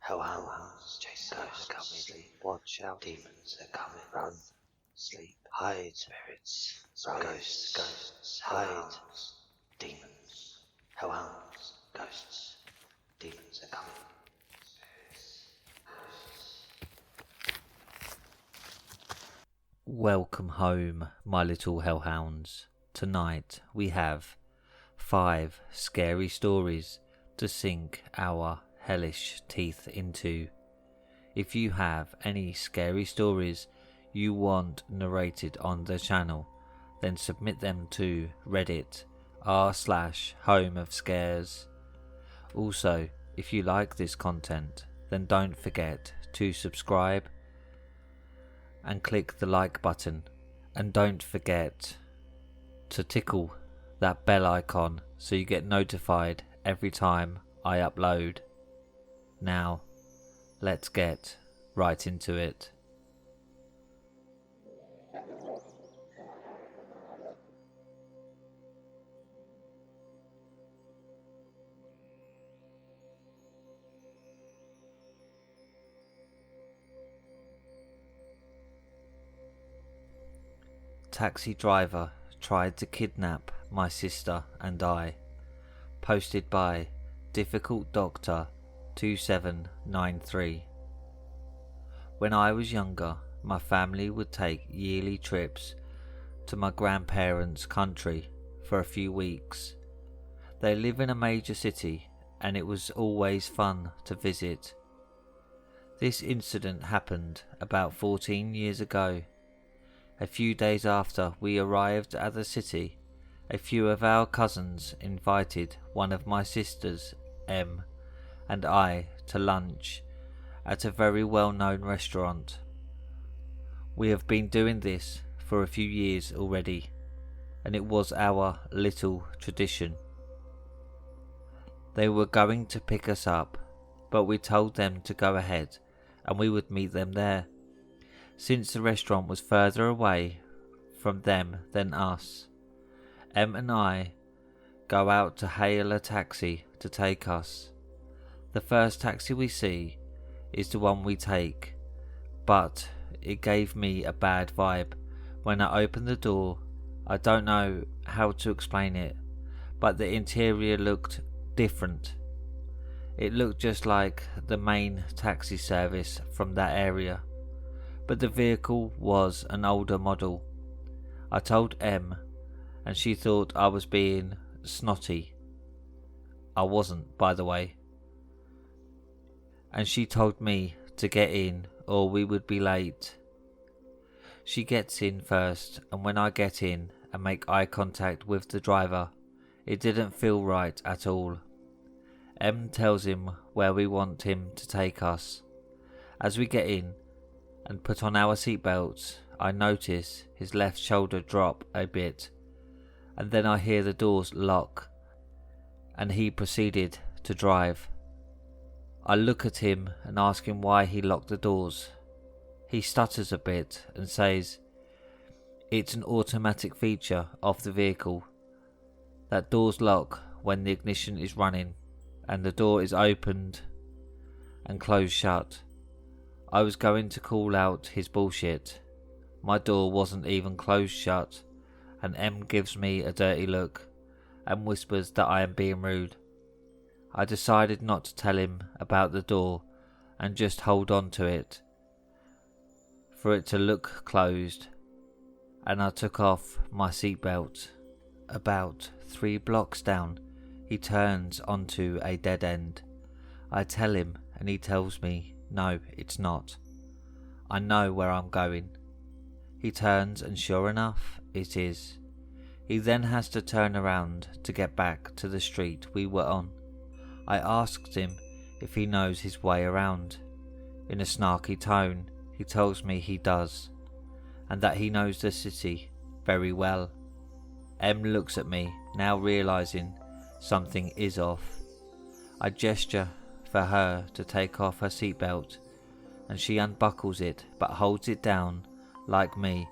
hellhounds, chase ghosts, come sleep, watch out, demons are coming, run, sleep, hide, spirits, ghosts, hide, demons, hellhounds, ghosts, demons are coming. Welcome home, my little hellhounds. Tonight we have 5 scary stories to sink our hellish teeth into. If you have any scary stories you want narrated on the channel, then submit them to Reddit r/homeofscares. Also, if you like this content, then don't forget to subscribe and click the like button, and don't forget to tickle that bell icon so you get notified every time I upload. Now, let's get right into it. Taxi driver tried to kidnap my sister and I. Posted by Difficult Doctor 2793. When I was younger, my family would take yearly trips to my grandparents' country for a few weeks. They live in a major city and it was always fun to visit. This incident happened about 14 years ago. A few days after we arrived at the city, a few of our cousins invited one of my sisters, Em, and I to lunch at a very well-known restaurant. We have been doing this for a few years already, and it was our little tradition. They were going to pick us up, but we told them to go ahead and we would meet them there, since the restaurant was further away from them than us. Em and I go out to hail a taxi to take us. The first taxi we see is the one we take, but it gave me a bad vibe. When I opened the door, I don't know how to explain it, but the interior looked different. It looked just like the main taxi service from that area, but the vehicle was an older model. I told Em, and she thought I was being snotty. I wasn't, by the way. And she told me to get in or we would be late. She gets in first, and when I get in and make eye contact with the driver, it didn't feel right at all. Em tells him where we want him to take us. As we get in and put on our seatbelts, I notice his left shoulder drop a bit, and then I hear the doors lock, and he proceeded to drive. I look at him and ask him why he locked the doors. He stutters a bit and says it's an automatic feature of the vehicle that doors lock when the ignition is running and the door is opened and closed shut. I was going to call out his bullshit. My door wasn't even closed shut, and Em gives me a dirty look and whispers that I am being rude. I decided not to tell him about the door and just hold on to it for it to look closed, and I took off my seatbelt. About 3 blocks down, he turns onto a dead end. I tell him and he tells me, no, it's not. I know where I'm going. He turns and sure enough, it is. He then has to turn around to get back to the street we were on. I asked him if he knows his way around. In a snarky tone, he tells me he does, and that he knows the city very well. Em looks at me, now realising something is off. I gesture for her to take off her seatbelt, and she unbuckles it but holds it down like me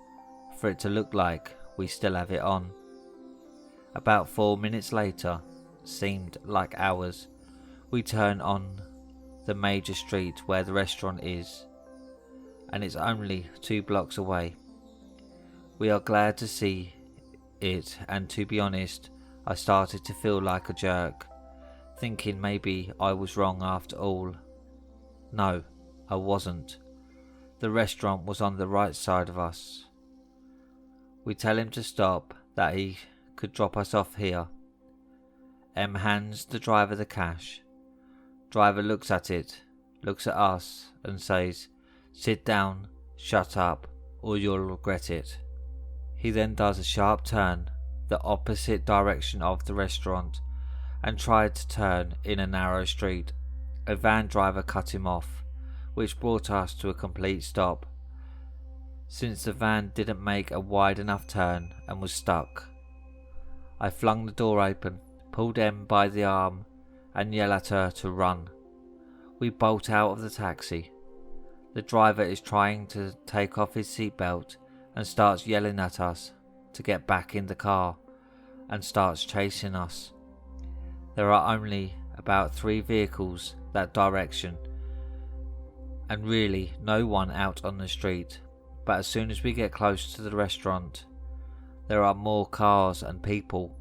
for it to look like we still have it on. About 4 minutes later, seemed like hours, we turn on the major street where the restaurant is, and it's only 2 blocks away. We are glad to see it, and to be honest, I started to feel like a jerk, thinking maybe I was wrong after all. No, I wasn't. The restaurant was on the right side of us. We tell him to stop, that he could drop us off here. M hands the driver the cash. Driver looks at it, looks at us, and says, "Sit down, shut up, or you'll regret it." He then does a sharp turn, the opposite direction of the restaurant, and tried to turn in a narrow street. A van driver cut him off, which brought us to a complete stop, since the van didn't make a wide enough turn and was stuck. I flung the door open, pulled Em by the arm, and yelled at her to run. We bolt out of the taxi. The driver is trying to take off his seatbelt and starts yelling at us to get back in the car and starts chasing us. There are only about 3 vehicles that direction and really no one out on the street, but as soon as we get close to the restaurant, there are more cars and people.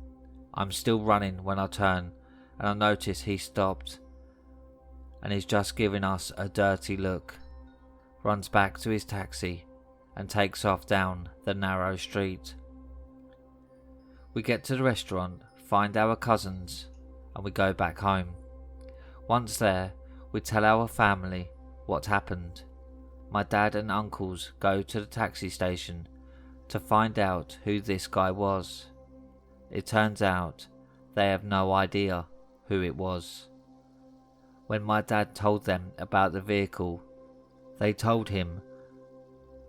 I'm still running when I turn, and I notice he stopped and is just giving us a dirty look, runs back to his taxi and takes off down the narrow street. We get to the restaurant, find our cousins, and we go back home. Once there, we tell our family what happened. My dad and uncles go to the taxi station to find out who this guy was. It turns out they have no idea who it was. When my dad told them about the vehicle, they told him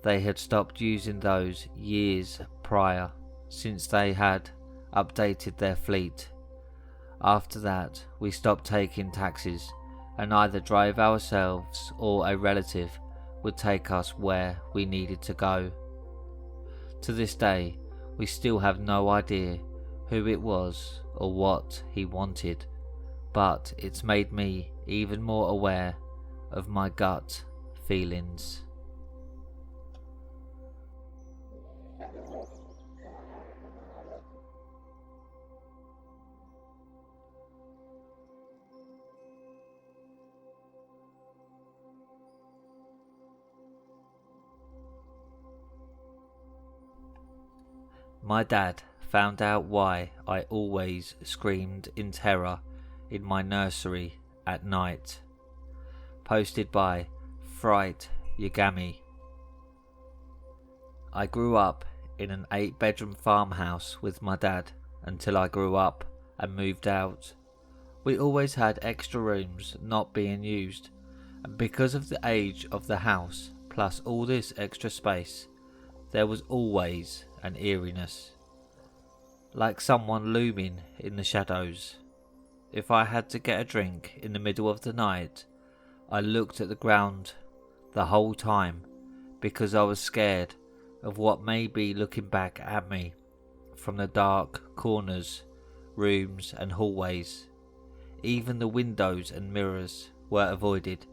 they had stopped using those years prior, since they had updated their fleet. After that, we stopped taking taxis and either drove ourselves or a relative would take us where we needed to go. To this day, we still have no idea who it was or what he wanted, but it's made me even more aware of my gut feelings. My dad found out why I always screamed in terror in my nursery at night. Posted by Fright Yagami. I grew up in an 8-bedroom farmhouse with my dad until I grew up and moved out. We always had extra rooms not being used, and because of the age of the house plus all this extra space, there was always an eeriness, like someone looming in the shadows. If I had to get a drink in the middle of the night, I looked at the ground the whole time because I was scared of what may be looking back at me from the dark corners, rooms and hallways. Even the windows and mirrors were avoided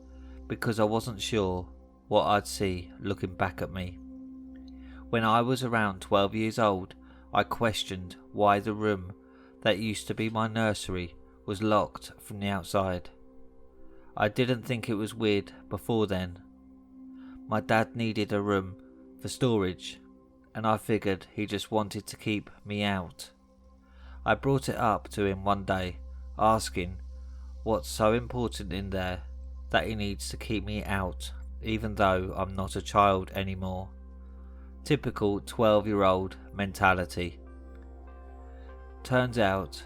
because I wasn't sure what I'd see looking back at me. When I was around 12 years old, I questioned why the room that used to be my nursery was locked from the outside. I didn't think it was weird before then. My dad needed a room for storage, and I figured he just wanted to keep me out. I brought it up to him one day, asking what's so important in there that he needs to keep me out even though I'm not a child anymore. Typical 12-year-old mentality. Turns out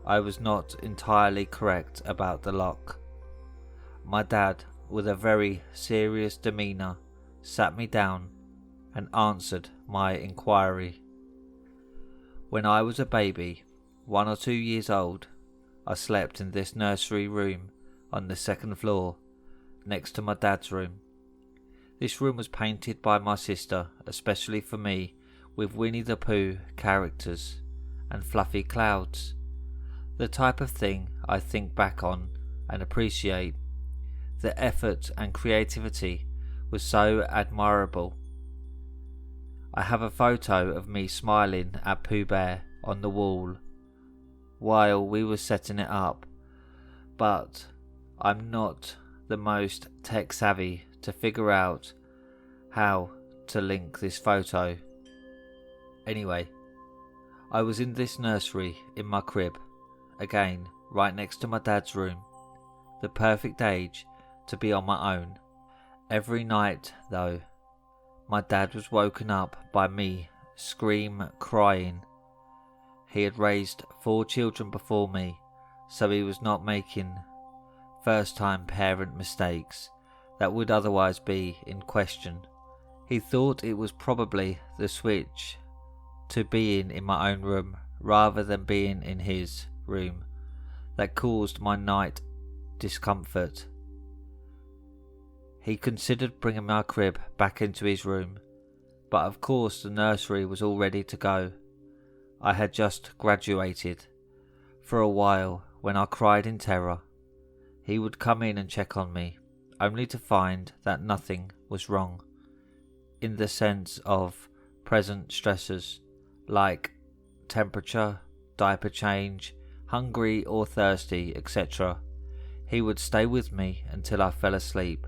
I was not entirely correct about the lock. My dad, with a very serious demeanour, sat me down and answered my inquiry. When I was a baby, 1 or 2 years old, I slept in this nursery room on the 2nd floor, next to my dad's room. This room was painted by my sister, especially for me, with Winnie the Pooh characters and fluffy clouds. The type of thing I think back on and appreciate. The effort and creativity was so admirable. I have a photo of me smiling at Pooh Bear on the wall while we were setting it up, but I'm not the most tech savvy to figure out how to link this photo. Anyway, I was in this nursery in my crib, again right next to my dad's room, the perfect age to be on my own. Every night though, my dad was woken up by me crying. He had raised 4 children before me, so he was not making first-time parent mistakes that would otherwise be in question. He thought it was probably the switch to being in my own room rather than being in his room that caused my night discomfort. He considered bringing my crib back into his room, but of course the nursery was all ready to go. I had just graduated. For a while, when I cried in terror, he would come in and check on me, only to find that nothing was wrong, in the sense of present stressors like temperature, diaper change, hungry or thirsty, etc. He would stay with me until I fell asleep,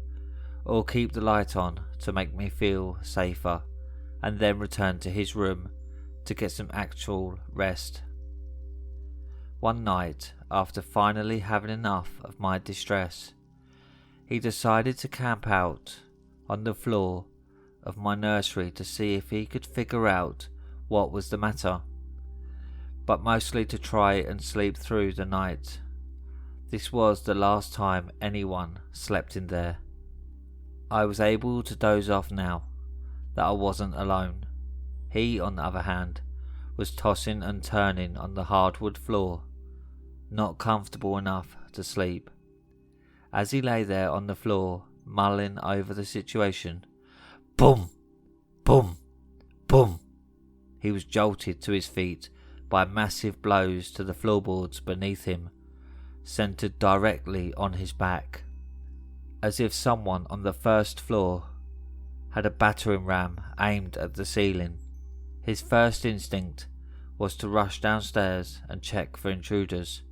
or keep the light on to make me feel safer, and then return to his room to get some actual rest. One night, after finally having enough of my distress, he decided to camp out on the floor of my nursery to see if he could figure out what was the matter, but mostly to try and sleep through the night. This was the last time anyone slept in there. I was able to doze off now that I wasn't alone. He, on the other hand, was tossing and turning on the hardwood floor, not comfortable enough to sleep. As he lay there on the floor, mulling over the situation, boom, boom, boom, he was jolted to his feet by massive blows to the floorboards beneath him, centered directly on his back, as if someone on the first floor had a battering ram aimed at the ceiling. His first instinct was to rush downstairs and check for intruders.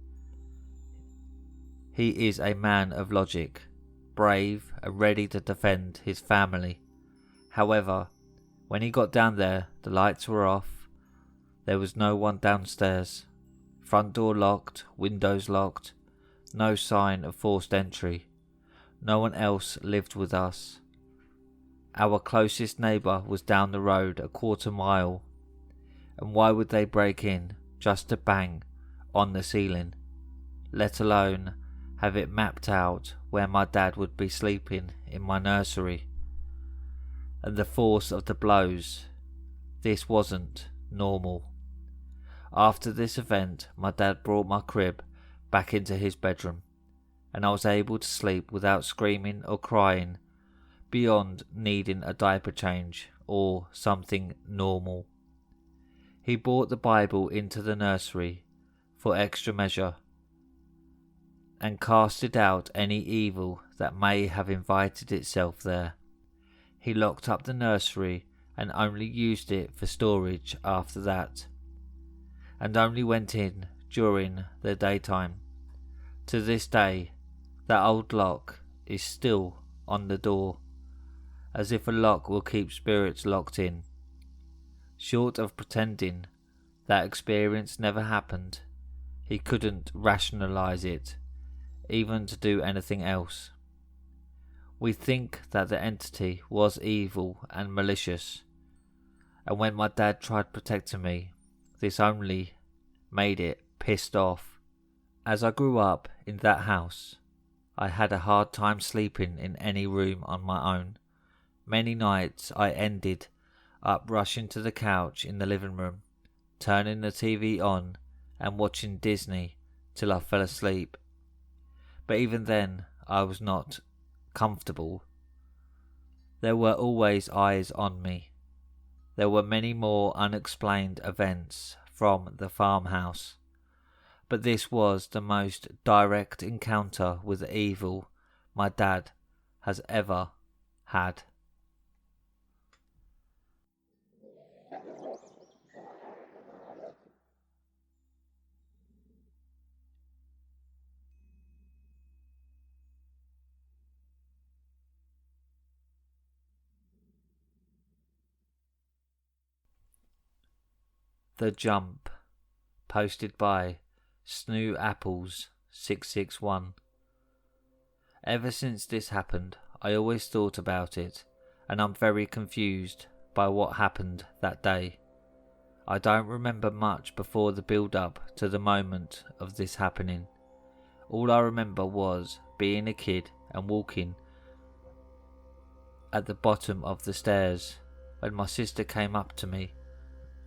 He is a man of logic, brave and ready to defend his family. However, when he got down there, the lights were off. There was no one downstairs. Front door locked, windows locked, no sign of forced entry. No one else lived with us. Our closest neighbour was down the road a quarter mile, and why would they break in just to bang on the ceiling, let alone have it mapped out where my dad would be sleeping in my nursery? And the force of the blows, this wasn't normal. After this event, my dad brought my crib back into his bedroom, and I was able to sleep without screaming or crying, beyond needing a diaper change or something normal. He brought the Bible into the nursery for extra measure, and casted out any evil that may have invited itself there. He locked up the nursery and only used it for storage after that, and only went in during the daytime. To this day, that old lock is still on the door, as if a lock will keep spirits locked in. Short of pretending that experience never happened, he couldn't rationalise it, even to do anything else. We think that the entity was evil and malicious, and when my dad tried protecting me, this only made it pissed off. As I grew up in that house, I had a hard time sleeping in any room on my own. Many nights I ended up rushing to the couch in the living room, turning the TV on and watching Disney till I fell asleep. But even then, I was not comfortable. There were always eyes on me. There were many more unexplained events from the farmhouse, but this was the most direct encounter with evil my dad has ever had. The Jump, posted by Snoo Apples 661. Ever since this happened, I always thought about it, and I'm very confused by what happened that day. I don't remember much before the build-up to the moment of this happening. All I remember was being a kid and walking at the bottom of the stairs when my sister came up to me,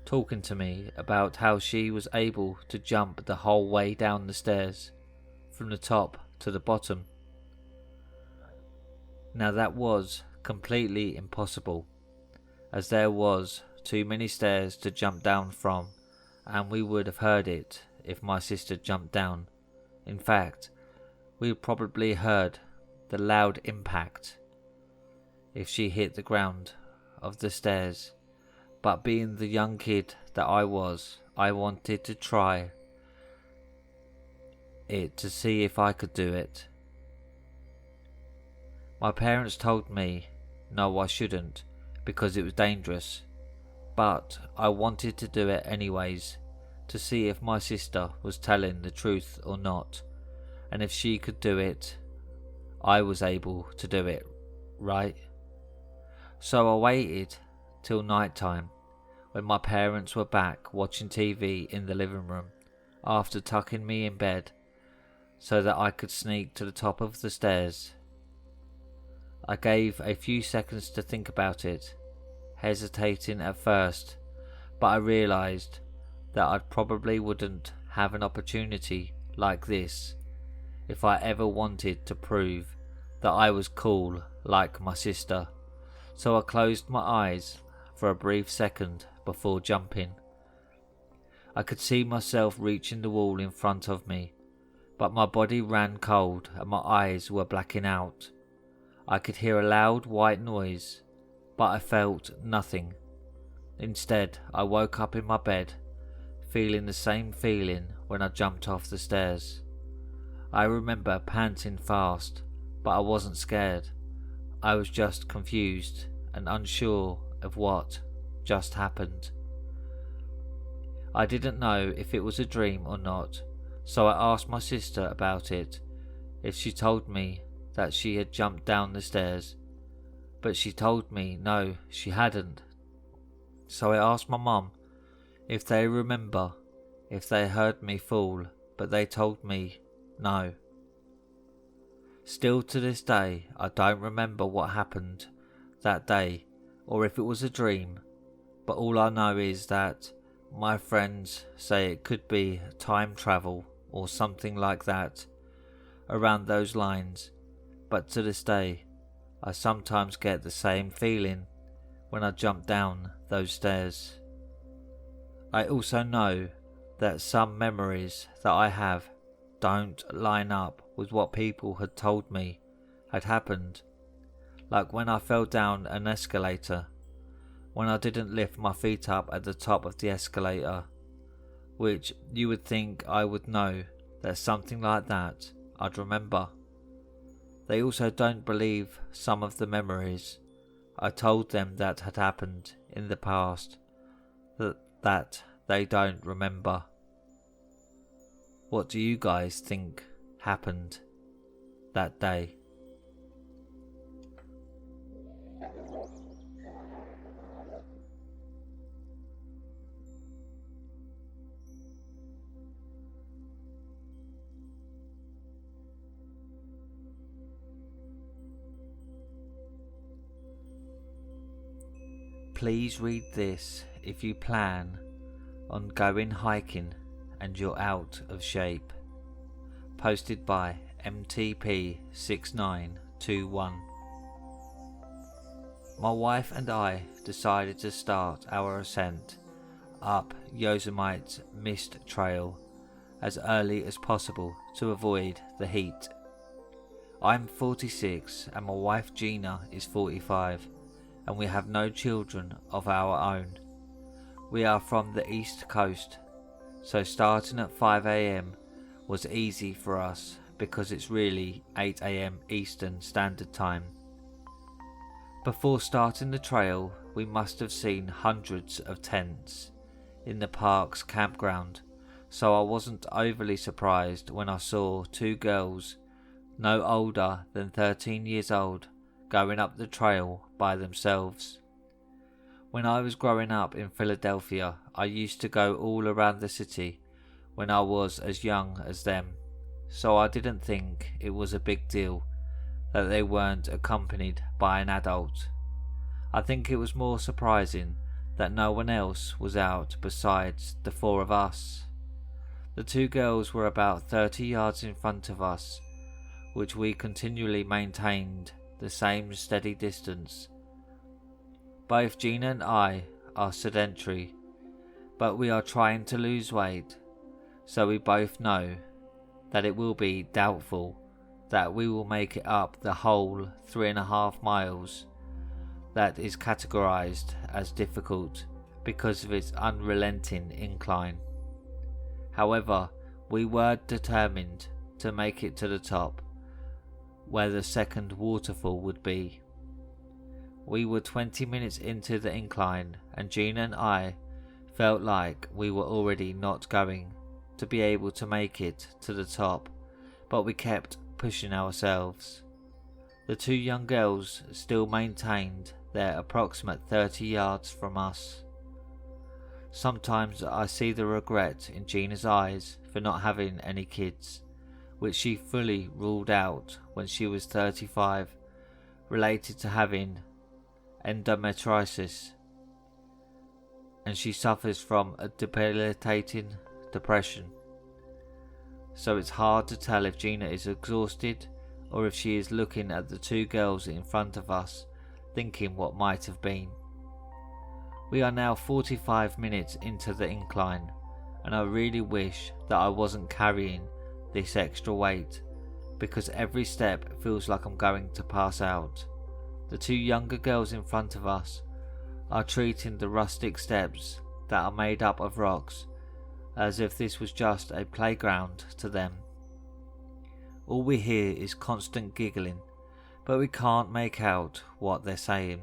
talking to me about how she was able to jump the whole way down the stairs, from the top to the bottom. Now that was completely impossible, as there was too many stairs to jump down from, and we would have heard it if my sister jumped down. In fact, we probably heard the loud impact if she hit the ground of the stairs. But being the young kid that I was, I wanted to try it to see if I could do it. My parents told me no, I shouldn't, because it was dangerous, but I wanted to do it anyways, to see if my sister was telling the truth or not, and if she could do it, I was able to do it, right? So I waited till night time, when my parents were back watching TV in the living room, after tucking me in bed, so that I could sneak to the top of the stairs. I gave a few seconds to think about it, hesitating at first, but I realised that I probably wouldn't have an opportunity like this if I ever wanted to prove that I was cool like my sister, so I closed my eyes for a brief second before jumping. I could see myself reaching the wall in front of me, but my body ran cold and my eyes were blacking out. I could hear a loud white noise, but I felt nothing. Instead, I woke up in my bed, feeling the same feeling when I jumped off the stairs. I remember panting fast, but I wasn't scared. I was just confused and unsure of what just happened. I didn't know if it was a dream or not, so I asked my sister about it, if she told me that she had jumped down the stairs, but she told me no, she hadn't. So I asked my mum if they remember if they heard me fall, but they told me no. Still to this day, I don't remember what happened that day or if it was a dream, but all I know is that my friends say it could be time travel or something like that, around those lines, but to this day I sometimes get the same feeling when I jump down those stairs. I also know that some memories that I have don't line up with what people had told me had happened, like when I fell down an escalator, when I didn't lift my feet up at the top of the escalator, which you would think I would know that something like that I'd remember. They also don't believe some of the memories I told them that had happened in the past, that they don't remember. What do you guys think happened that day? Please read this if you plan on going hiking and you're out of shape. Posted by MTP6921. My wife and I decided to start our ascent up Yosemite's Mist Trail as early as possible to avoid the heat. I'm 46 and my wife Gina is 45, and we have no children of our own. We are from the East Coast, so starting at 5 AM was easy for us because it's really 8 AM Eastern Standard Time. Before starting the trail, we must have seen hundreds of tents in the park's campground, so I wasn't overly surprised when I saw two girls no older than 13 years old going up the trail by themselves. When I was growing up in Philadelphia, I used to go all around the city when I was as young as them, so I didn't think it was a big deal that they weren't accompanied by an adult. I think it was more surprising that no one else was out besides the four of us. The two girls were about 30 yards in front of us, which we continually maintained the same steady distance. Both Gina and I are sedentary, but we are trying to lose weight, so we both know that it will be doubtful that we will make it up the whole 3.5 miles that is categorized as difficult because of its unrelenting incline. However, we were determined to make it to the top, where the second waterfall would be. We were 20 minutes into the incline, and Gina and I felt like we were already not going to be able to make it to the top, but we kept pushing ourselves. The two young girls still maintained their approximate 30 yards from us. Sometimes I see the regret in Gina's eyes for not having any kids, which she fully ruled out when she was 35, related to having endometriosis, and she suffers from a debilitating depression. So it's hard to tell if Gina is exhausted or if she is looking at the two girls in front of us, thinking what might have been. We are now 45 minutes into the incline, and I really wish that I wasn't carrying this extra weight, because every step feels like I'm going to pass out. The two younger girls in front of us are treating the rustic steps that are made up of rocks as if this was just a playground to them. All we hear is constant giggling, but we can't make out what they're saying.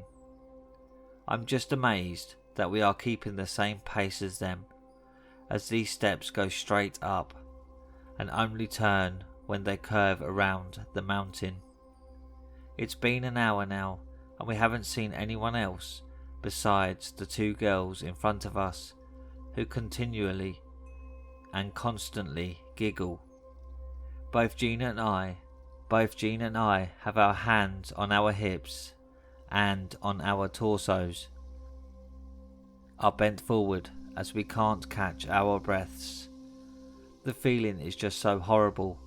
I'm just amazed that we are keeping the same pace as them, as these steps go straight up and only turn when they curve around the mountain. It's been an hour now, and we haven't seen anyone else besides the two girls in front of us, who continually and constantly giggle. Both Gina and I have our hands on our hips and on our torsos, are bent forward as we can't catch our breaths. The feeling is just so horrible.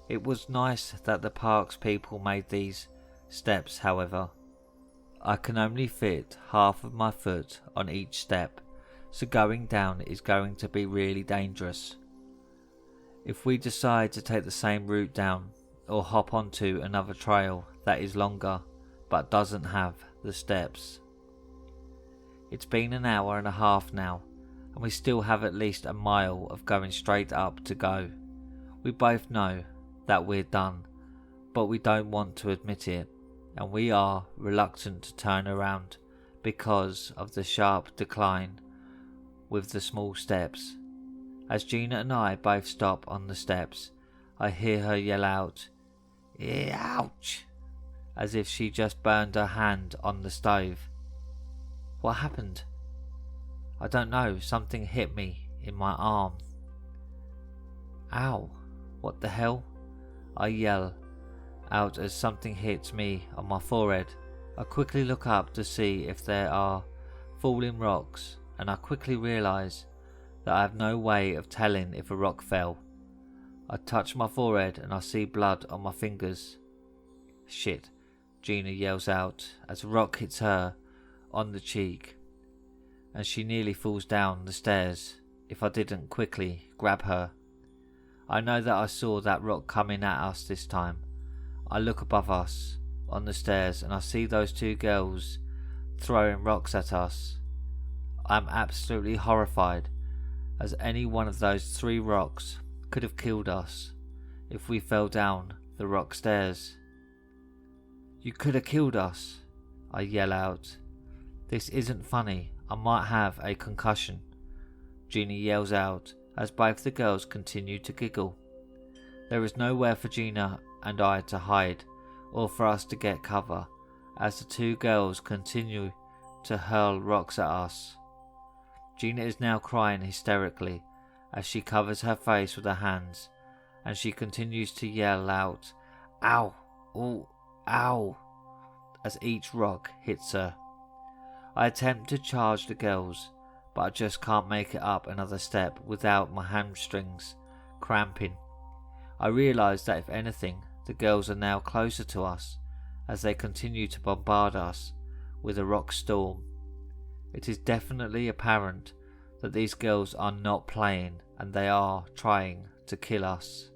It was nice that the park's people made these steps, however. I can only fit half of my foot on each step, so going down is going to be really dangerous. If we decide to take the same route down, or hop onto another trail that is longer but doesn't have the steps. It's been an hour and a half now, and we still have at least a mile of going straight up to go. We both know that we're done, but we don't want to admit it, and we are reluctant to turn around because of the sharp decline with the small steps. As Gina and I both stop on the steps, I hear her yell out, "Ouch!" as if she just burned her hand on the stove. What happened? I don't know, something hit me in my arm. Ow, what the hell? I yell out as something hits me on my forehead. I quickly look up to see if there are falling rocks, and I quickly realise that I have no way of telling if a rock fell. I touch my forehead and I see blood on my fingers. Shit, Gina yells out as a rock hits her on the cheek, and she nearly falls down the stairs if I didn't quickly grab her. I know that I saw that rock coming at us this time, I look above us on the stairs and I see those two girls throwing rocks at us. I'm absolutely horrified, as any one of those 3 rocks could have killed us if we fell down the rock stairs. "You could have killed us," I yell out. "This isn't funny, I might have a concussion," Gina yells out as both the girls continue to giggle. There is nowhere for Gina and I to hide or for us to get cover as the 2 girls continue to hurl rocks at us. Gina is now crying hysterically as she covers her face with her hands, and she continues to yell out, "Ow! Oh, ow!" as each rock hits her. I attempt to charge the girls, but I just can't make it up another step without my hamstrings cramping. I realise that if anything, the girls are now closer to us as they continue to bombard us with a rock storm. It is definitely apparent that these girls are not playing and they are trying to kill us.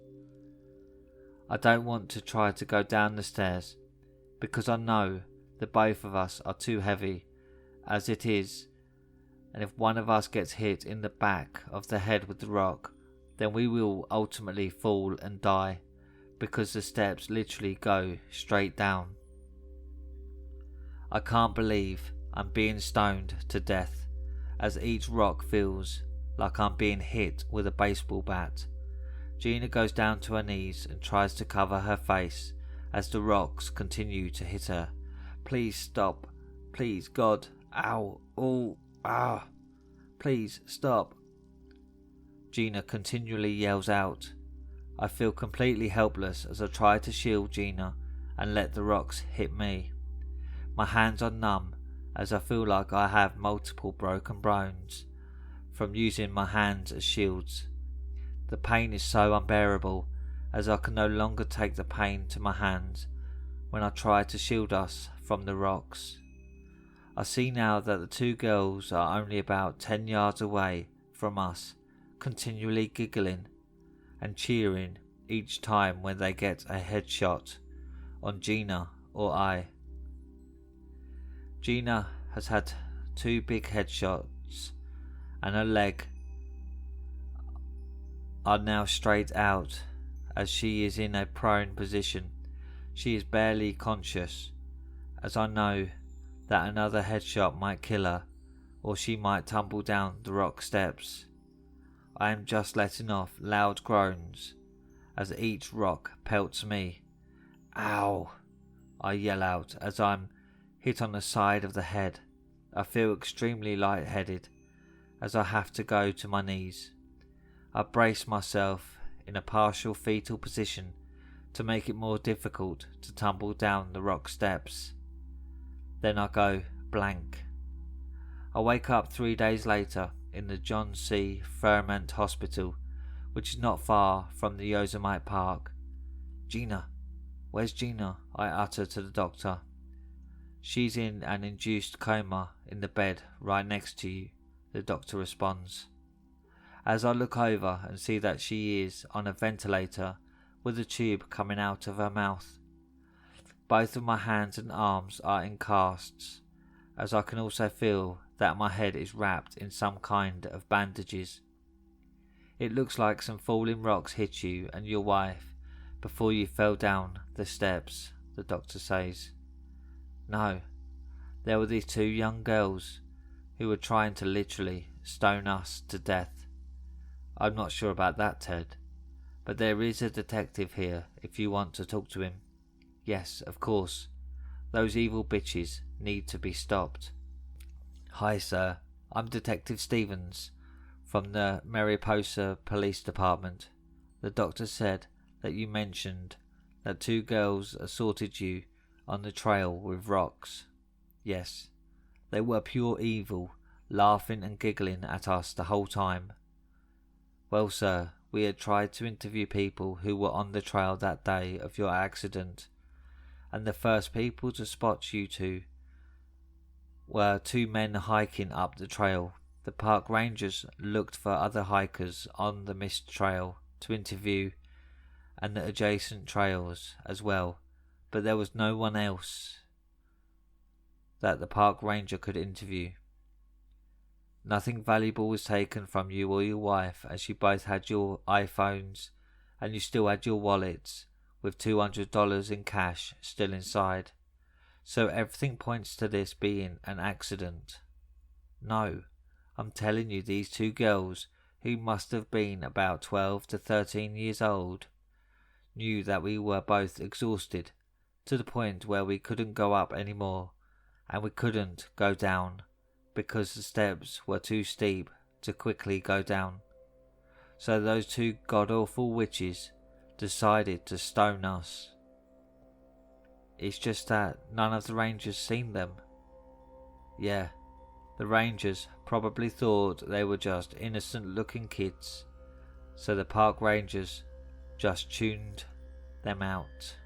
I don't want to try to go down the stairs because I know that both of us are too heavy as it is, and if one of us gets hit in the back of the head with the rock, then we will ultimately fall and die because the steps literally go straight down. I can't believe I'm being stoned to death as each rock feels like I'm being hit with a baseball bat. Gina goes down to her knees and tries to cover her face as the rocks continue to hit her. "Please stop. Please, God. Ow. Oh. Ah. Please stop." Gina continually yells out. I feel completely helpless as I try to shield Gina and let the rocks hit me. My hands are numb as I feel like I have multiple broken bones from using my hands as shields. The pain is so unbearable as I can no longer take the pain to my hands when I try to shield us from the rocks. I see now that the 2 girls are only about 10 yards away from us, continually giggling and cheering each time when they get a headshot on Gina or I. Gina has had 2 big headshots and her leg are now straight out as she is in a prone position. She is barely conscious as I know that another headshot might kill her or she might tumble down the rock steps. I am just letting off loud groans as each rock pelts me. "Ow!" I yell out as I'm hit on the side of the head. I feel extremely lightheaded as I have to go to my knees. I brace myself in a partial fetal position to make it more difficult to tumble down the rock steps. Then I go blank. I wake up 3 days later in the John C. Fairmont Hospital, which is not far from the Yosemite Park. "Gina, where's Gina?" I utter to the doctor. "She's in an induced coma in the bed right next to you," the doctor responds. As I look over and see that she is on a ventilator with a tube coming out of her mouth. Both of my hands and arms are in casts, as I can also feel that my head is wrapped in some kind of bandages. "It looks like some falling rocks hit you and your wife before you fell down the steps," the doctor says. "No, there were these 2 young girls who were trying to literally stone us to death." "I'm not sure about that, Ted, but there is a detective here if you want to talk to him." "Yes, of course. Those evil bitches need to be stopped." "Hi, sir. I'm Detective Stevens from the Mariposa Police Department. The doctor said that you mentioned that 2 girls assaulted you on the trail with rocks." "Yes. They were pure evil, laughing and giggling at us the whole time." "Well, sir, we had tried to interview people who were on the trail that day of your accident, and the first people to spot you 2 were 2 men hiking up the trail. The park rangers looked for other hikers on the mist trail to interview and the adjacent trails as well, but there was no one else that the park ranger could interview. Nothing valuable was taken from you or your wife, as you both had your iPhones and you still had your wallets with $200 in cash still inside. So everything points to this being an accident. No, I'm telling you, these two girls, who must have been about 12 to 13 years old, knew that we were both exhausted to the point where we couldn't go up anymore, and we couldn't go down because the steps were too steep to quickly go down. So those two god-awful witches decided to stone us. It's just that none of the rangers seen them. Yeah, the rangers probably thought they were just innocent looking kids, so the park rangers just tuned them out.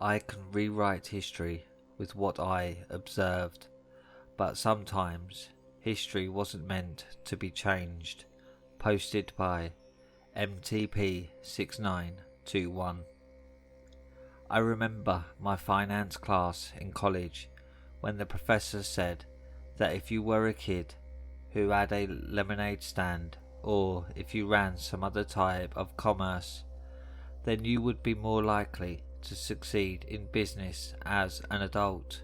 I can rewrite history with what I observed, but sometimes history wasn't meant to be changed. Posted by MTP6921. I remember my finance class in college when the professor said that if you were a kid who had a lemonade stand, or if you ran some other type of commerce, then you would be more likely to succeed in business as an adult.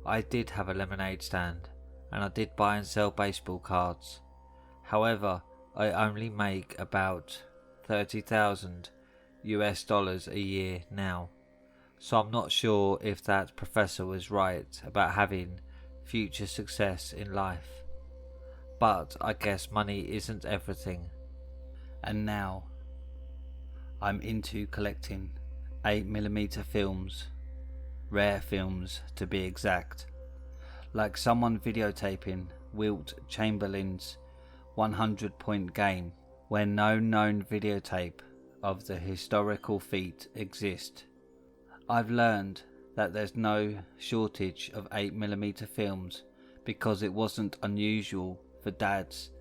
I did have a lemonade stand, and I did buy and sell baseball cards. However, I only make about $30,000 a year now, so I'm not sure if that professor was right about having future success in life. But I guess money isn't everything. And now I'm into collecting 8mm films, rare films to be exact, like someone videotaping Wilt Chamberlain's 100-point game, where no known videotape of the historical feat exists. I've learned that there's no shortage of 8mm films because it wasn't unusual for dads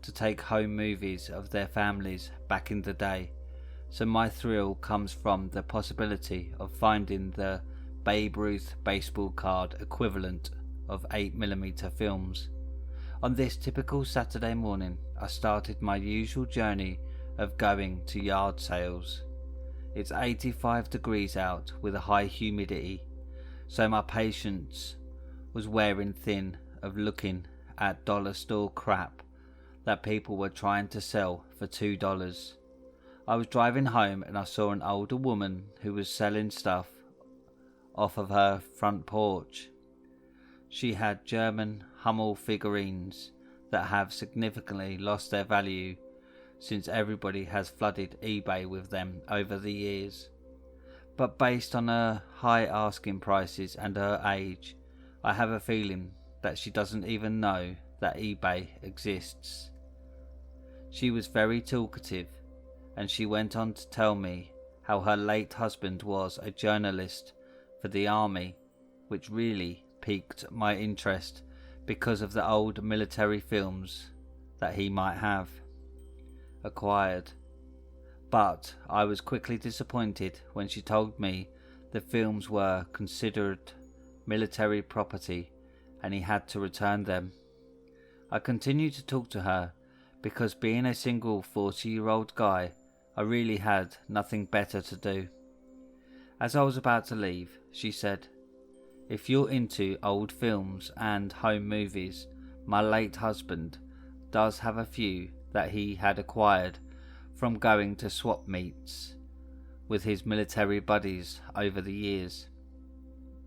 to take home movies of their families back in the day. So my thrill comes from the possibility of finding the Babe Ruth baseball card equivalent of 8mm films. On this typical Saturday morning, I started my usual journey of going to yard sales. It's 85 degrees out with a high humidity, so my patience was wearing thin of looking at dollar store crap that people were trying to sell for $2. I was driving home and I saw an older woman who was selling stuff off of her front porch. She had German Hummel figurines that have significantly lost their value since everybody has flooded eBay with them over the years. But based on her high asking prices and her age, I have a feeling that she doesn't even know that eBay exists. She was very talkative, and she went on to tell me how her late husband was a journalist for the army, which really piqued my interest because of the old military films that he might have acquired. But I was quickly disappointed when she told me the films were considered military property and he had to return them. I continued to talk to her because, being a single 40-year-old guy, I really had nothing better to do. As I was about to leave, she said, "If you're into old films and home movies, my late husband does have a few that he had acquired from going to swap meets with his military buddies over the years."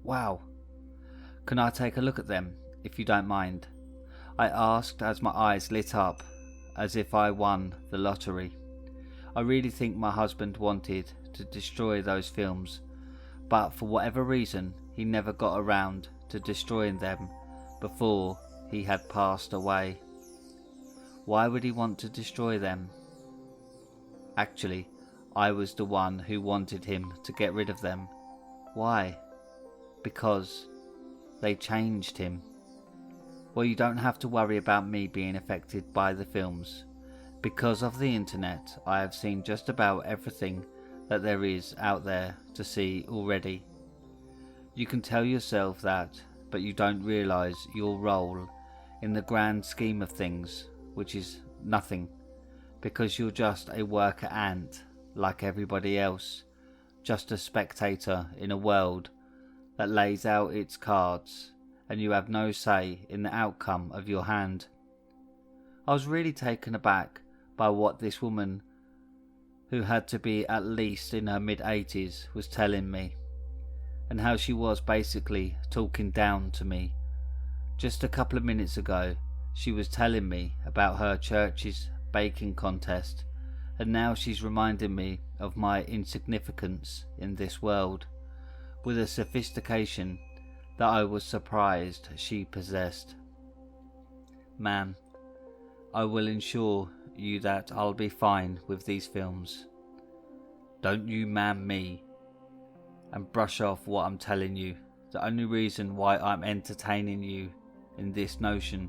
"Wow, can I take a look at them, if you don't mind?" I asked as my eyes lit up as if I won the lottery. I really think my husband wanted to destroy those films, but for whatever reason he never got around to destroying them before he had passed away. Why would he want to destroy them? Actually, I was the one who wanted him to get rid of them. Why? Because they changed him. Well, you don't have to worry about me being affected by the films. Because of the internet, I have seen just about everything that there is out there to see already. You can tell yourself that, but you don't realise your role in the grand scheme of things, which is nothing, because you're just a worker ant like everybody else, just a spectator in a world that lays out its cards, and you have no say in the outcome of your hand. I was really taken aback by what this woman, who had to be at least in her mid-80s, was telling me, and how she was basically talking down to me. Just a couple of minutes ago, she was telling me about her church's baking contest, and now she's reminding me of my insignificance in this world, with a sophistication that I was surprised she possessed. Ma'am, I will ensure you that I'll be fine with these films. Don't you ma'am me and brush off what I'm telling you. The only reason why I'm entertaining you in this notion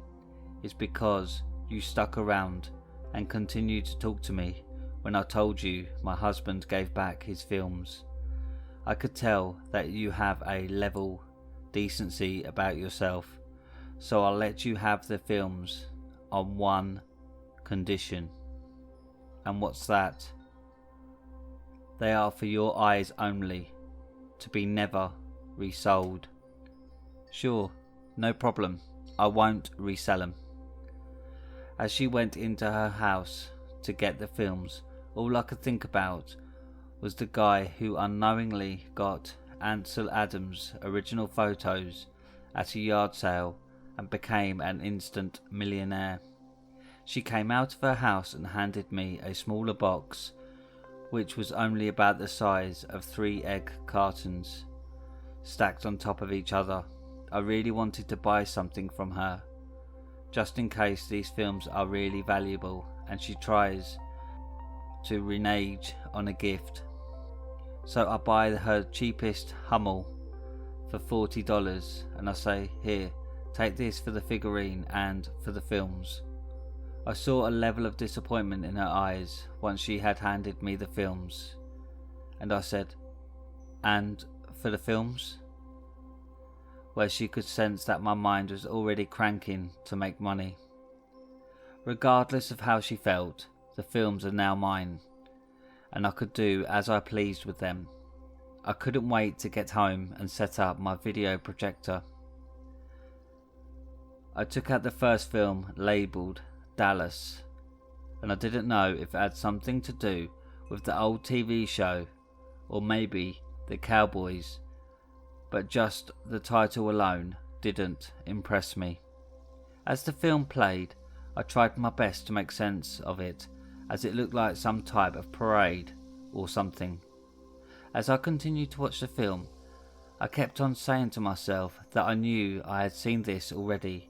is because you stuck around and continued to talk to me when I told you my husband gave back his films. I could tell that you have a level decency about yourself, so I'll let you have the films on one condition. And what's that? They are for your eyes only, to be never resold. Sure, no problem, I won't resell them. As she went into her house to get the films, all I could think about was the guy who unknowingly got Ansel Adams' original photos at a yard sale and became an instant millionaire. She came out of her house and handed me a smaller box, which was only about the size of 3 egg cartons, stacked on top of each other. I really wanted to buy something from her, just in case these films are really valuable and she tries to renege on a gift. So I buy her cheapest Hummel for $40 and I say, here, take this for the figurine and for the films. I saw a level of disappointment in her eyes once she had handed me the films, and I said, and for the films? Where she could sense that my mind was already cranking to make money. Regardless of how she felt, the films are now mine, and I could do as I pleased with them. I couldn't wait to get home and set up my video projector. I took out the first film labelled Dallas, and I didn't know if it had something to do with the old TV show or maybe the Cowboys, but just the title alone didn't impress me. As the film played, I tried my best to make sense of it, as it looked like some type of parade or something. As I continued to watch the film, I kept on saying to myself that I knew I had seen this already,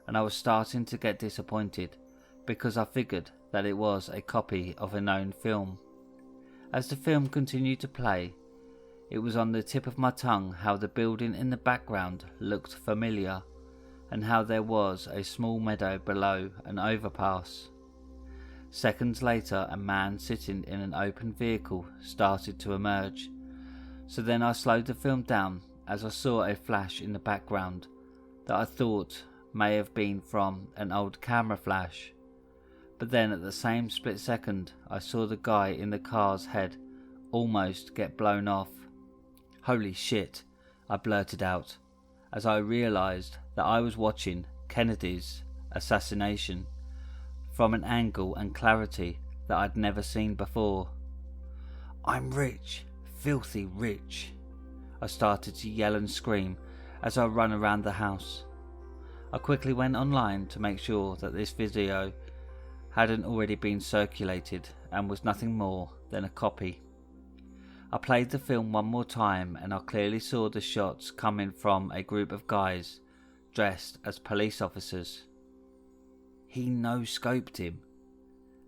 and I was starting to get disappointed because I figured that it was a copy of a known film. As the film continued to play, it was on the tip of my tongue how the building in the background looked familiar, and how there was a small meadow below an overpass. Seconds later, a man sitting in an open vehicle started to emerge, so then I slowed the film down as I saw a flash in the background that I thought may have been from an old camera flash. But then at the same split second, I saw the guy in the car's head almost get blown off. Holy shit, I blurted out, as I realised that I was watching Kennedy's assassination from an angle and clarity that I'd never seen before. I'm rich, filthy rich, I started to yell and scream as I ran around the house. I quickly went online to make sure that this video hadn't already been circulated and was nothing more than a copy. I played the film one more time and I clearly saw the shots coming from a group of guys dressed as police officers. He no-scoped him,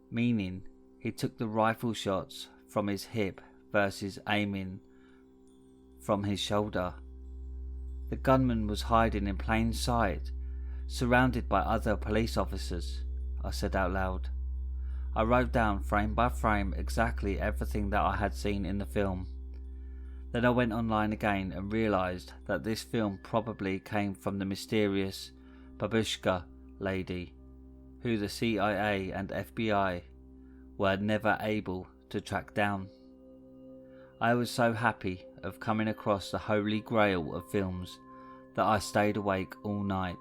meaning he took the rifle shots from his hip versus aiming from his shoulder. The gunman was hiding in plain sight, surrounded by other police officers, I said out loud. I wrote down frame by frame exactly everything that I had seen in the film. Then I went online again and realised that this film probably came from the mysterious Babushka lady, who the CIA and FBI were never able to track down. I was so happy of coming across the holy grail of films that I stayed awake all night.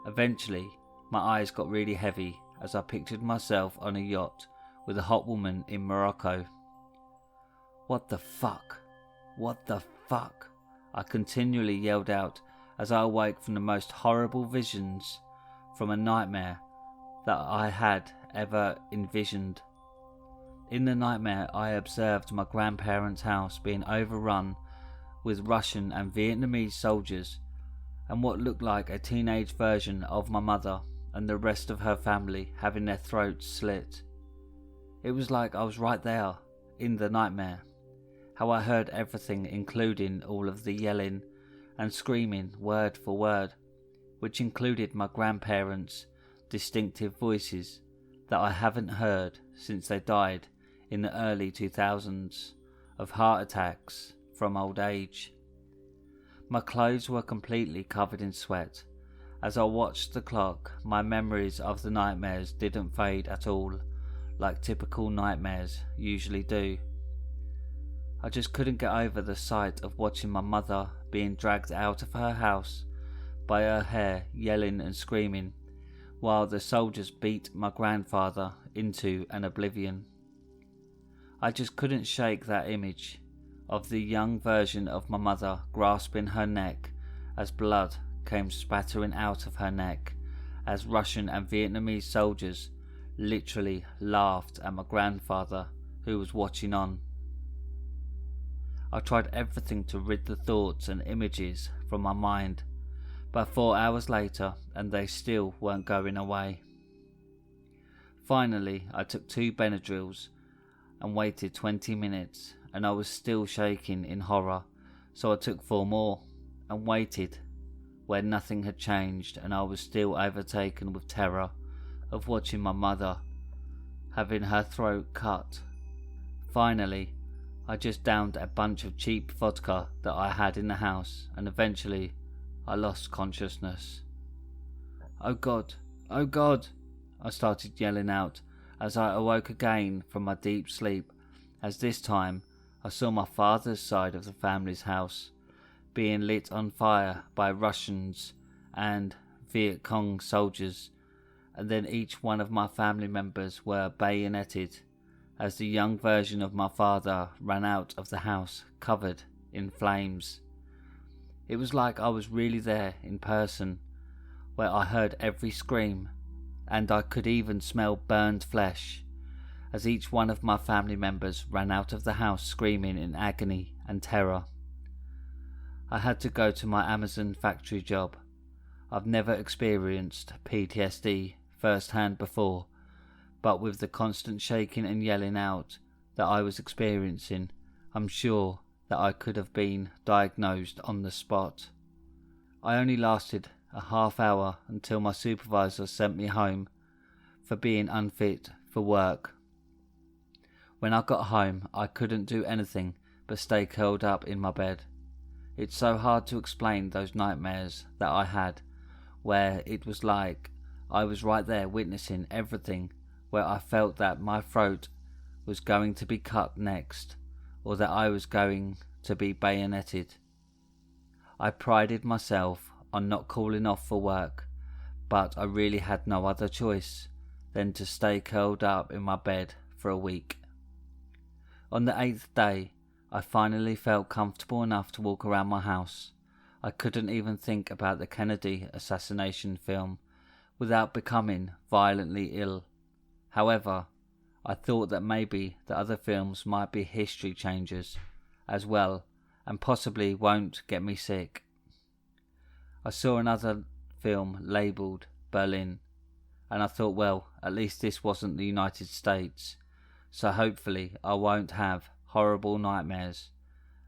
Eventually, my eyes got really heavy as I pictured myself on a yacht with a hot woman in Morocco. What the fuck? What the fuck? I continually yelled out as I awoke from the most horrible visions from a nightmare that I had ever envisioned. In the nightmare, I observed my grandparents' house being overrun with Russian and Vietnamese soldiers, and what looked like a teenage version of my mother and the rest of her family having their throats slit. It was like I was right there, in the nightmare. How I heard everything, including all of the yelling and screaming word for word, which included my grandparents' distinctive voices that I haven't heard since they died in the early 2000s of heart attacks from old age. My clothes were completely covered in sweat. As I watched the clock, my memories of the nightmares didn't fade at all, like typical nightmares usually do. I just couldn't get over the sight of watching my mother being dragged out of her house by her hair, yelling and screaming, while the soldiers beat my grandfather into an oblivion. I just couldn't shake that image of the young version of my mother grasping her neck as blood came spattering out of her neck as Russian and Vietnamese soldiers literally laughed at my grandfather who was watching on. I tried everything to rid the thoughts and images from my mind, but 4 hours later and they still weren't going away. Finally, I took 2 Benadryls and waited 20 minutes and I was still shaking in horror, so I took 4 more and waited where nothing had changed and I was still overtaken with terror of watching my mother having her throat cut. Finally, I just downed a bunch of cheap vodka that I had in the house and eventually I lost consciousness. "Oh God, oh God," I started yelling out as I awoke again from my deep sleep, as this time I saw my father's side of the family's house being lit on fire by Russians and Viet Cong soldiers, and then each one of my family members were bayoneted as the young version of my father ran out of the house covered in flames. It was like I was really there in person, where I heard every scream and I could even smell burned flesh as each one of my family members ran out of the house screaming in agony and terror. I had to go to my Amazon factory job. I've never experienced PTSD firsthand before, but with the constant shaking and yelling out that I was experiencing, I'm sure that I could have been diagnosed on the spot. I only lasted a half hour until my supervisor sent me home for being unfit for work. When I got home, I couldn't do anything but stay curled up in my bed. It's so hard to explain those nightmares that I had, where it was like I was right there witnessing everything, where I felt that my throat was going to be cut next, or that I was going to be bayoneted. I prided myself on not calling off for work, but I really had no other choice than to stay curled up in my bed for a week. On the 8th day, I finally felt comfortable enough to walk around my house. I couldn't even think about the Kennedy assassination film without becoming violently ill. However, I thought that maybe the other films might be history changers as well and possibly won't get me sick. I saw another film labelled Berlin and I thought, well, at least this wasn't the United States, so hopefully I won't have horrible nightmares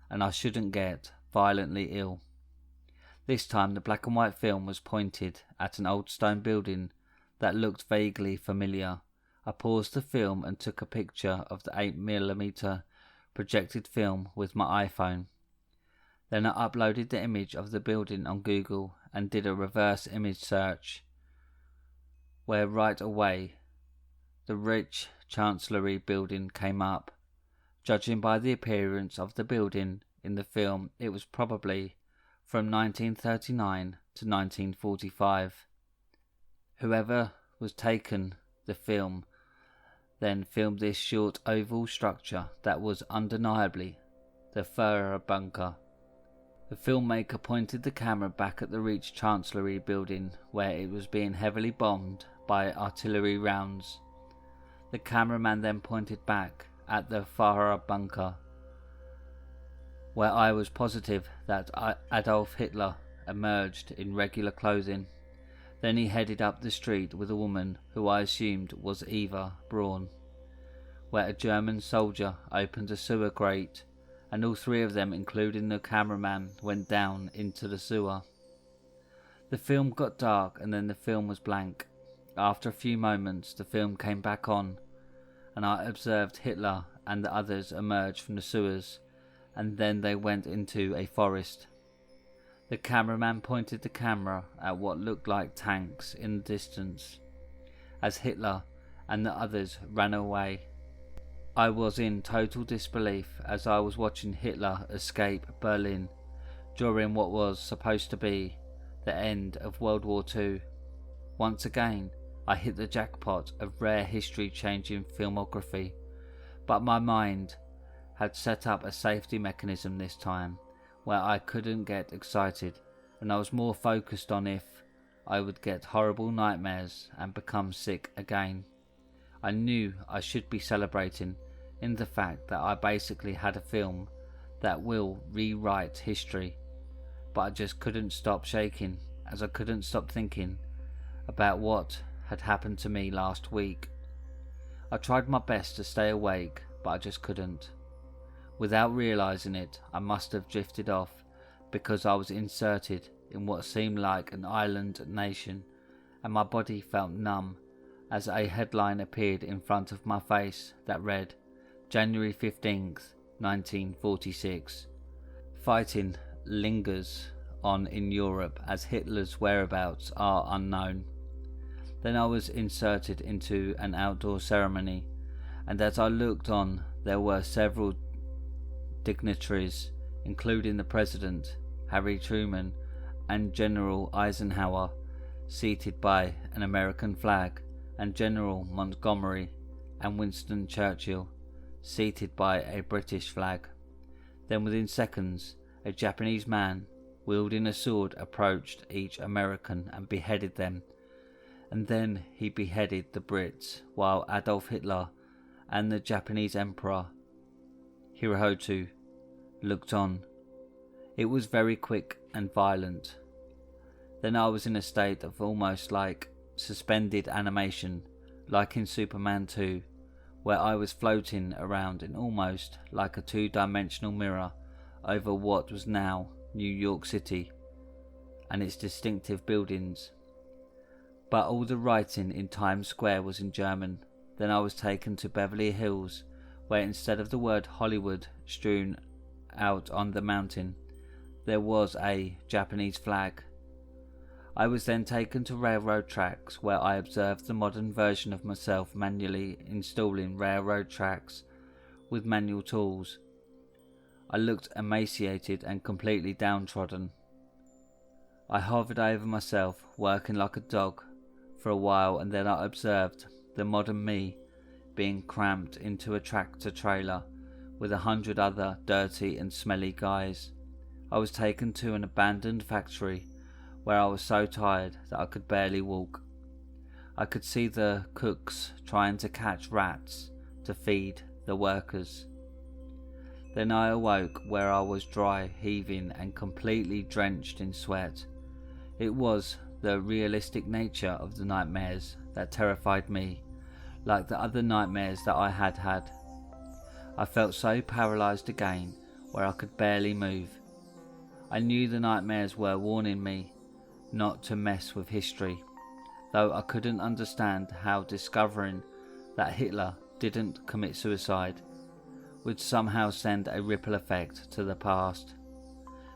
and I shouldn't get violently ill. This time the black and white film was pointed at an old stone building that looked vaguely familiar. I paused the film and took a picture of the 8mm projected film with my iPhone. Then I uploaded the image of the building on Google and did a reverse image search, where right away the rich Chancellery building came up. Judging by the appearance of the building in the film, it was probably from 1939 to 1945. Whoever was taken the film then filmed this short oval structure that was undeniably the Fotor bunker. The filmmaker pointed the camera back at the Reach Chancellery building where it was being heavily bombed by artillery rounds. The cameraman then pointed back at the Fotor bunker, where I was positive that Adolf Hitler emerged in regular clothing. Then he headed up the street with a woman who I assumed was Eva Braun, where a German soldier opened a sewer grate, and all three of them, including the cameraman, went down into the sewer. The film got dark and then the film was blank. After a few moments the film came back on and I observed Hitler and the others emerge from the sewers, and then they went into a forest. The cameraman pointed the camera at what looked like tanks in the distance as Hitler and the others ran away. I was in total disbelief as I was watching Hitler escape Berlin during what was supposed to be the end of World War II. Once again, I hit the jackpot of rare history-changing filmography, but my mind had set up a safety mechanism this time where I couldn't get excited, and I was more focused on if I would get horrible nightmares and become sick again. I knew I should be celebrating in the fact that I basically had a film that will rewrite history, but I just couldn't stop shaking as I couldn't stop thinking about what had happened to me last week. I tried my best to stay awake, but I just couldn't. Without realizing it, I must have drifted off because I was inserted in what seemed like an island nation, and my body felt numb as a headline appeared in front of my face that read, January 15th, 1946. Fighting lingers on in Europe as Hitler's whereabouts are unknown. Then I was inserted into an outdoor ceremony, and as I looked on, there were several dignitaries, including the President, Harry Truman, and General Eisenhower, seated by an American flag, and General Montgomery and Winston Churchill, seated by a British flag. Then within seconds, a Japanese man, wielding a sword, approached each American and beheaded them, and then he beheaded the Brits, while Adolf Hitler and the Japanese Emperor Hirohito looked on. It was very quick and violent. Then I was in a state of almost like suspended animation, like in Superman 2, where I was floating around in almost like a two-dimensional mirror over what was now New York City and its distinctive buildings. But all the writing in Times Square was in German. Then I was taken to Beverly Hills, where instead of the word Hollywood strewn out on the mountain, there was a Japanese flag. I was then taken to railroad tracks, where I observed the modern version of myself manually installing railroad tracks with manual tools. I looked emaciated and completely downtrodden. I hovered over myself, working like a dog, for a while, and then I observed the modern me being cramped into a tractor trailer with 100 other dirty and smelly guys. I was taken to an abandoned factory where I was so tired that I could barely walk. I could see the cooks trying to catch rats to feed the workers. Then I awoke where I was dry, heaving and completely drenched in sweat. It was the realistic nature of the nightmares that terrified me, like the other nightmares that I had had. I felt so paralysed again, where I could barely move. I knew the nightmares were warning me not to mess with history, though I couldn't understand how discovering that Hitler didn't commit suicide would somehow send a ripple effect to the past.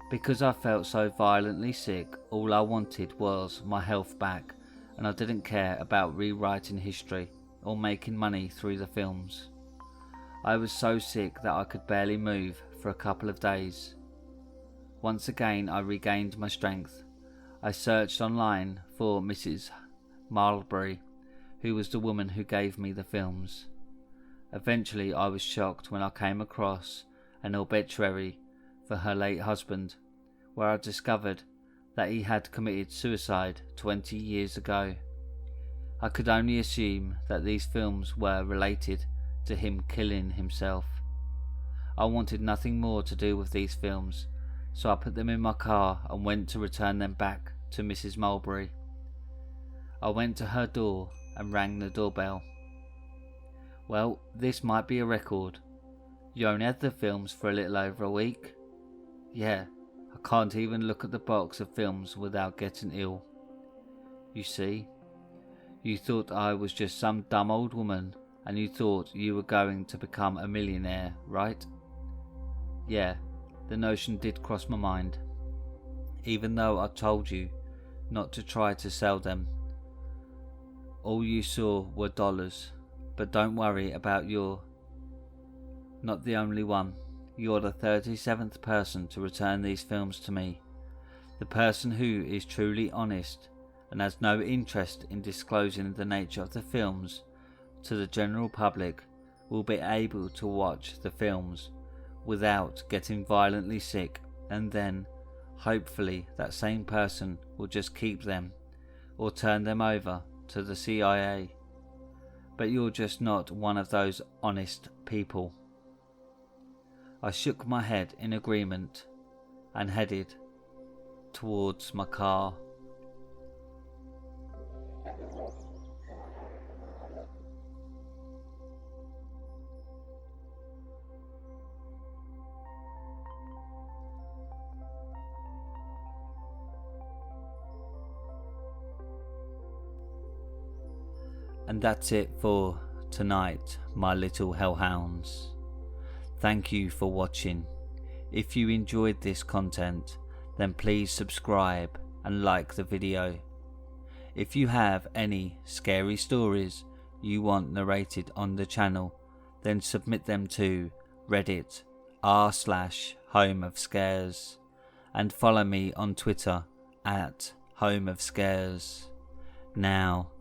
Because I felt so violently sick, all I wanted was my health back, and I didn't care about rewriting history or making money through the films. I was so sick that I could barely move for a couple of days. Once again I regained my strength. I searched online for Mrs. Marlbury, who was the woman who gave me the films. Eventually I was shocked when I came across an obituary for her late husband, where I discovered that he had committed suicide 20 years ago. I could only assume that these films were related to him killing himself. I wanted nothing more to do with these films, so I put them in my car and went to return them back to Mrs. Mulberry. I went to her door and rang the doorbell. Well, this might be a record. You only had the films for a little over a week? Yeah, I can't even look at the box of films without getting ill. You see, you thought I was just some dumb old woman, and you thought you were going to become a millionaire, right? Yeah, the notion did cross my mind, even though I told you not to try to sell them. All you saw were dollars, but don't worry about you're not the only one. You're the 37th person to return these films to me. The person who is truly honest and has no interest in disclosing the nature of the films to the general public will be able to watch the films without getting violently sick, and then hopefully that same person will just keep them or turn them over to the CIA. But you're just not one of those honest people. I shook my head in agreement and headed towards my car. And that's it for tonight, my little hellhounds. Thank you for watching. If you enjoyed this content, then please subscribe and like the video. If you have any scary stories you want narrated on the channel, then submit them to Reddit r/homeofscares and follow me on Twitter at homeofscares. Now,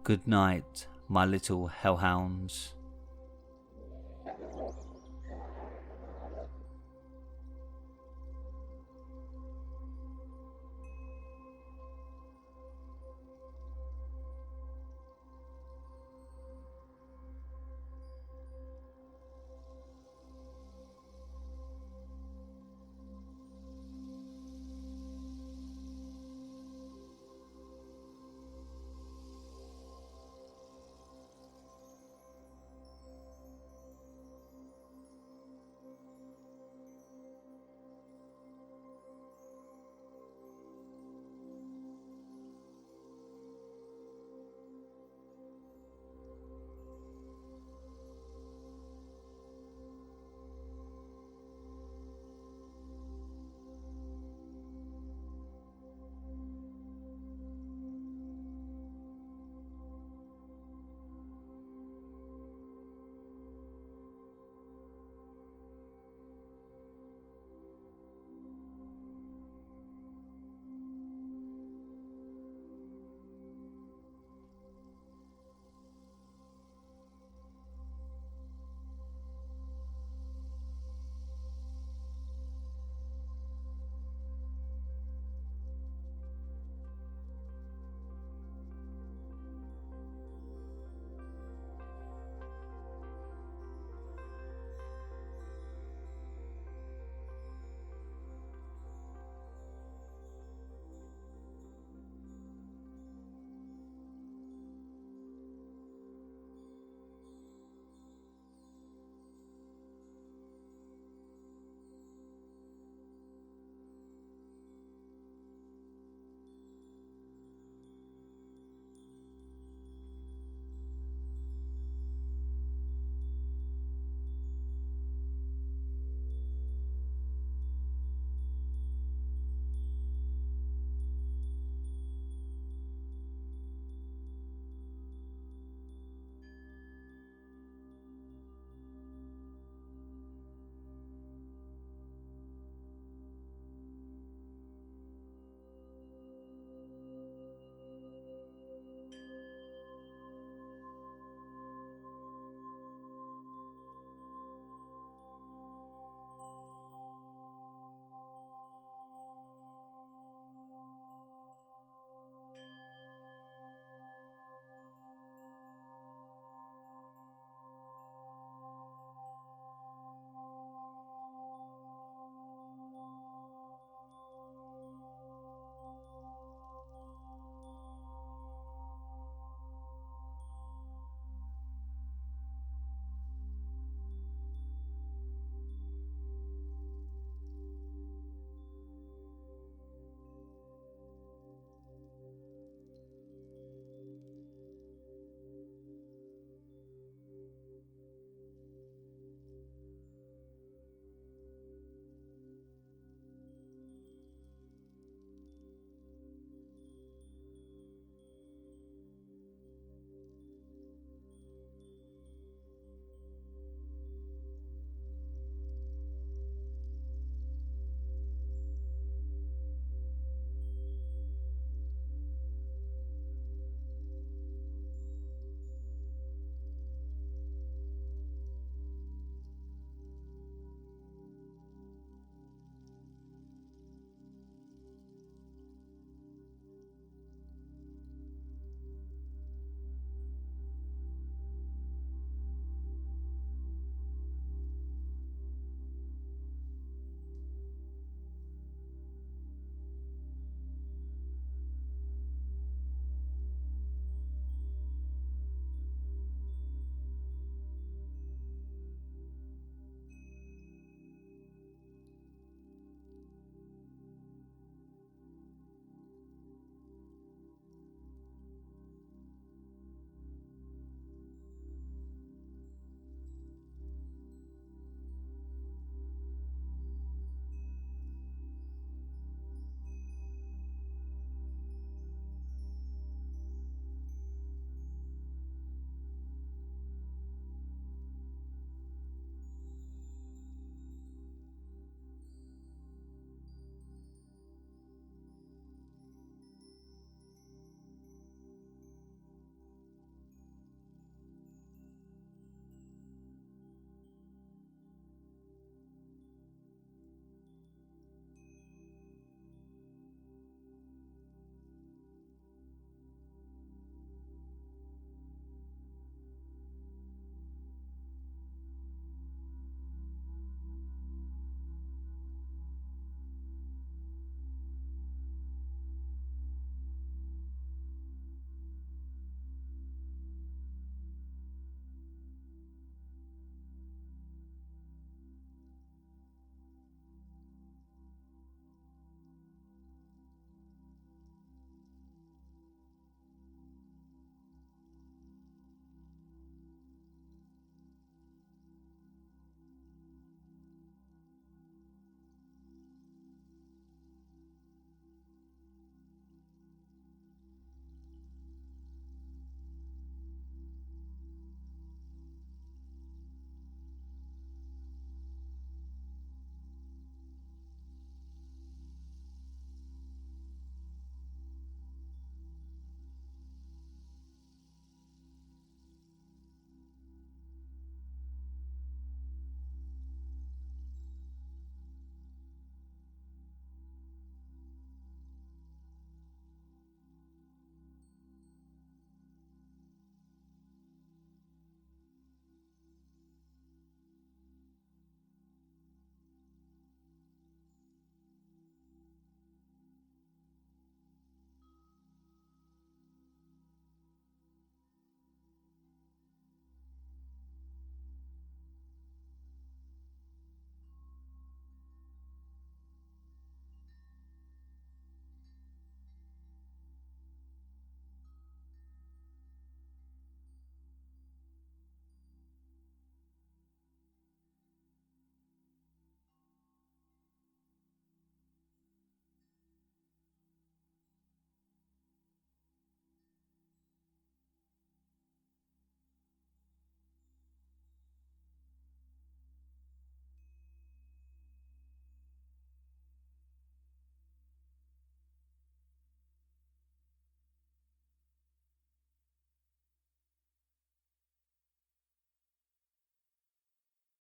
good night, my little hellhounds.